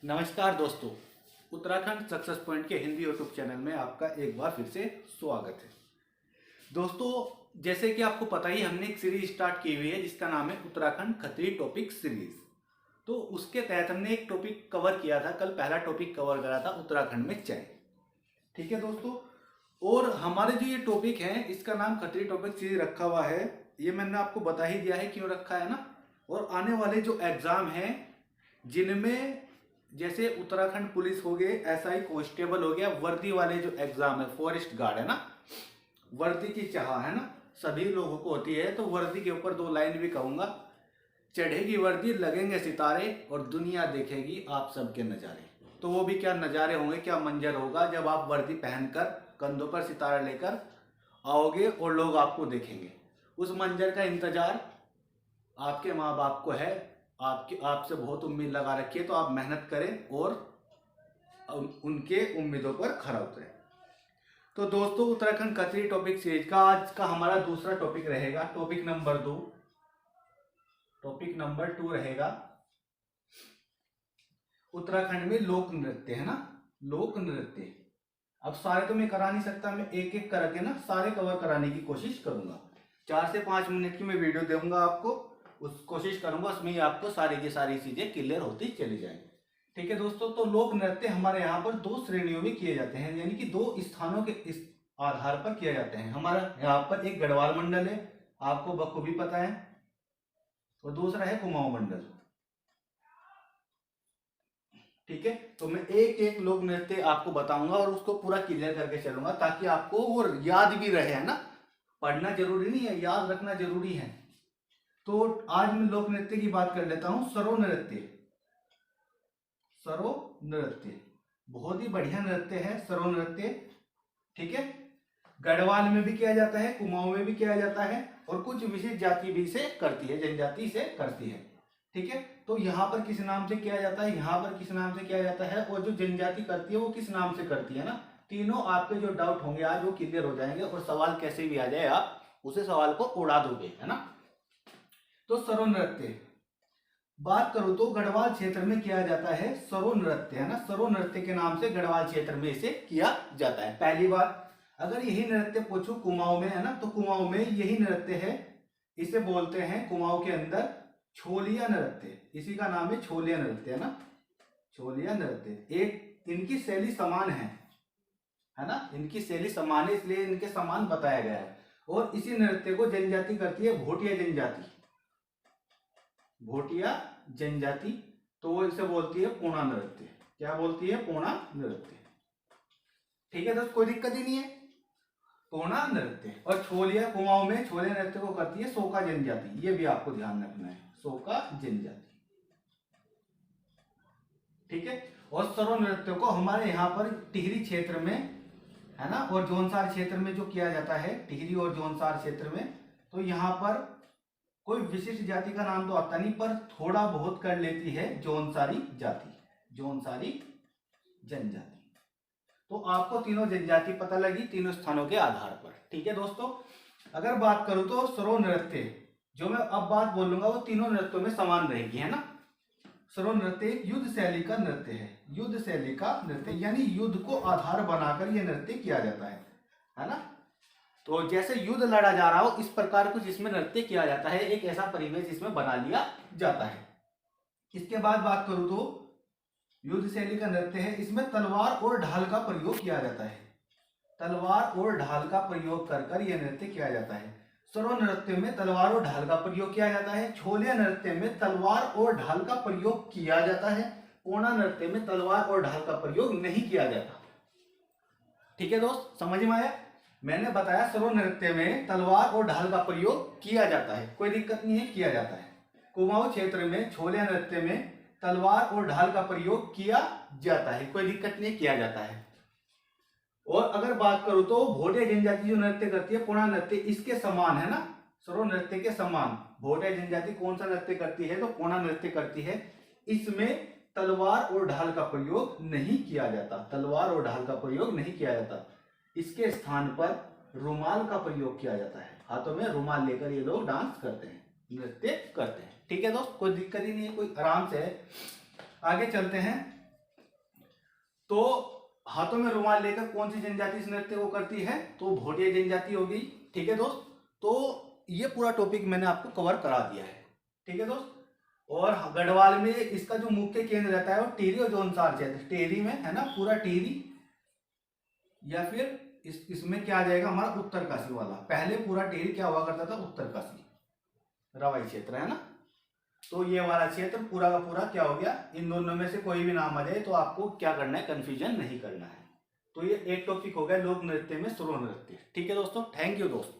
नमस्कार दोस्तों, Uttarakhand success point के हिंदी यूट्यूब चैनल में आपका एक बार फिर से स्वागत है। दोस्तों, जैसे कि आपको पता ही हमने एक सीरीज स्टार्ट की हुई है जिसका नाम है उत्तराखंड खत्री टॉपिक सीरीज। तो उसके तहत हमने एक टॉपिक कवर किया था, कल पहला टॉपिक कवर करा था उत्तराखंड में चाय। ठीक है दोस्तों, और हमारे जो ये टॉपिक है इसका नाम खत्री टॉपिक सीरीज रखा हुआ है। ये मैंने आपको बता ही दिया है क्यों रखा है ना। और आने वाले जो एग्जाम हैं जिनमें जैसे उत्तराखंड पुलिस हो गए, एसआई कांस्टेबल हो गया, वर्दी वाले जो एग्जाम है, फॉरेस्ट गार्ड है ना, वर्दी की चाह है ना सभी लोगों को होती है। तो वर्दी के ऊपर दो लाइन भी कहूंगा, चढ़ेगी वर्दी लगेंगे सितारे और दुनिया देखेगी आप सबके नज़ारे। तो वो भी क्या नज़ारे होंगे, क्या मंजर होगा जब आप वर्दी पहनकर कंधों पर सितारा लेकर आओगे और लोग आपको देखेंगे। उस मंजर का इंतजार आपके माँ बाप को है, आपसे बहुत उम्मीद लगा रखी है। तो आप मेहनत करें और उनके उम्मीदों पर खरा उतरें। तो दोस्तों, उत्तराखंड खत्री टॉपिक सीरीज का आज का हमारा दूसरा टॉपिक रहेगा, टॉपिक नंबर 2। टॉपिक नंबर 2 रहेगा उत्तराखंड में लोक नृत्य है ना, लोक नृत्य। अब सारे तो मैं करा नहीं सकता, मैं एक एक करके ना सारे कवर कराने की कोशिश करूंगा। 4 से 5 मिनट की मैं वीडियो दूंगा आपको, उस कोशिश करूंगा उसमें आपको सारी की सारी चीजें क्लियर होती चली जाएंगी। ठीक है दोस्तों, तो लोक नृत्य हमारे यहाँ पर 2 श्रेणियों में किए जाते हैं, यानी कि 2 स्थानों के इस आधार पर किए जाते हैं। हमारा यहाँ पर एक गढ़वाल मंडल है, आपको बखूबी पता है, और दूसरा है कुमाऊं मंडल। ठीक है, तो मैं एक एक लोक नृत्य आपको बताऊंगा और उसको पूरा क्लियर करके चलूंगा ताकि आपको वो याद भी रहे, है ना। पढ़ना जरूरी नहीं है, याद रखना जरूरी है। तो आज मैं लोक नृत्य की बात कर लेता हूं, सरो नृत्य। सरो नृत्य बहुत ही बढ़िया नृत्य है, सरो नृत्य। ठीक है, गढ़वाल में भी किया जाता है, कुमाऊं में भी किया जाता है, और कुछ विशेष जाति भी से करती है, जनजाति से करती है। ठीक है, तो यहाँ पर किस नाम से किया जाता है, यहाँ पर किस नाम से किया जाता है, और जो जनजाति करती है वो किस नाम से करती है ना। तीनों आपके जो डाउट होंगे आज वो क्लियर हो जाएंगे, और सवाल कैसे भी आ जाए आप उसे सवाल को उड़ा दोगे, है ना। तो सरो नृत्य बात करूं तो गढ़वाल क्षेत्र में किया जाता है सरो नृत्य, है ना। सरो नृत्य के नाम से गढ़वाल क्षेत्र में इसे किया जाता है। पहली बात, अगर यही नृत्य पूछूं कुमाऊं में, है ना, तो कुमाऊं में यही नृत्य है, इसे बोलते हैं कुमाऊं के अंदर छोलिया नृत्य। इसी का नाम है छोलिया नृत्य, है ना, छोलिया नृत्य। एक इनकी शैली समान है ना, इनकी शैली समान है इसलिए इनके समान बताया गया है। और इसी नृत्य को जनजाति करती है भोटिया जनजाति, भोटिया जनजाति। तो वो इसे बोलती है पोना नृत्य। क्या बोलती है? पोना नृत्य। ठीक है दोस्त, कोई दिक्कत ही नहीं है, पोना नृत्य। और छोलिया कुमाऊं में छोलिया नृत्य को करती है सोका जनजाति, ये भी आपको ध्यान रखना है, सोका जनजाति। ठीक है, और सरो नृत्य को हमारे यहाँ पर टिहरी क्षेत्र में, है ना, और जौनसार क्षेत्र में जो किया जाता है, टिहरी और जौनसार क्षेत्र में, तो यहाँ पर कोई विशिष्ट जाति का नाम तो आता नहीं, पर थोड़ा बहुत कर लेती है जौनसारी जाति, जौनसारी जनजाति। तो आपको तीनों जनजाति पता लगी तीनों स्थानों के आधार पर। ठीक है दोस्तों, अगर बात करूं तो सरो नृत्य जो मैं अब बात बोलूंगा वो तीनों नृत्यों में समान रहेगी, है ना। सरो नृत्य एक युद्ध शैली का नृत्य है, युद्ध शैली का नृत्य, यानी युद्ध को आधार बनाकर यह नृत्य किया जाता है ना। तो जैसे युद्ध लड़ा जा रहा हो इस प्रकार कुछ इसमें नृत्य किया जाता है, एक ऐसा परिवेश इसमें बना लिया जाता है। इसके बाद बात करूं तो युद्ध शैली का नृत्य है, इसमें तलवार और ढाल का प्रयोग किया जाता है, तलवार और ढाल का प्रयोग कर यह नृत्य किया जाता है। सरो नृत्य में तलवार और ढाल का प्रयोग किया जाता है, छोलिया नृत्य में तलवार और ढाल का प्रयोग किया जाता है, पोना नृत्य में तलवार और ढाल का प्रयोग नहीं किया जाता। ठीक है दोस्त, समझ में आया? मैंने बताया सरो नृत्य में तलवार और ढाल का प्रयोग किया जाता है, कोई दिक्कत नहीं है, किया जाता है। कुमाऊं क्षेत्र में छोलिया नृत्य में तलवार और ढाल का प्रयोग किया जाता है, कोई दिक्कत नहीं, किया जाता है। और अगर बात करूं तो भोटिया जनजाति जो नृत्य करती है पोना नृत्य, इसके समान है ना, सरो नृत्य के समान भोटिया जनजाति कौन सा नृत्य करती है? तो पोना नृत्य करती है। इसमें तलवार और ढाल का प्रयोग नहीं किया जाता, तलवार और ढाल का प्रयोग नहीं किया जाता। इसके स्थान पर रुमाल का प्रयोग किया जाता है, हाथों में रुमाल लेकर ये लोग डांस करते हैं, नृत्य करते हैं। ठीक है दोस्त, कोई दिक्कत ही नहीं है, कोई आराम से है। आगे चलते हैं, तो हाथों में रुमाल लेकर कौन सी जनजाति इस नृत्य को करती है? तो भोटिया जनजाति होगी। ठीक है दोस्त, तो ये पूरा टॉपिक मैंने आपको कवर करा दिया है। ठीक है दोस्त, और गढ़वाल में इसका जो मुख्य केंद्र रहता है वो टिहरी और जौनसार क्षेत्र, टिहरी में है ना, पूरा टिहरी, या फिर इसमें क्या आ जाएगा हमारा उत्तरकाशी वाला। पहले पूरा टिहरी क्या हुआ करता था? उत्तरकाशी, रवाई क्षेत्र है ना। तो ये वाला क्षेत्र पूरा का पूरा क्या हो गया? इन दोनों में से कोई भी नाम आ जाए तो आपको क्या करना है? कंफ्यूजन नहीं करना है। तो ये एक टॉपिक हो गया लोक नृत्य में स्लो नृत्य। ठीक है दोस्तों, थैंक यू दोस्त।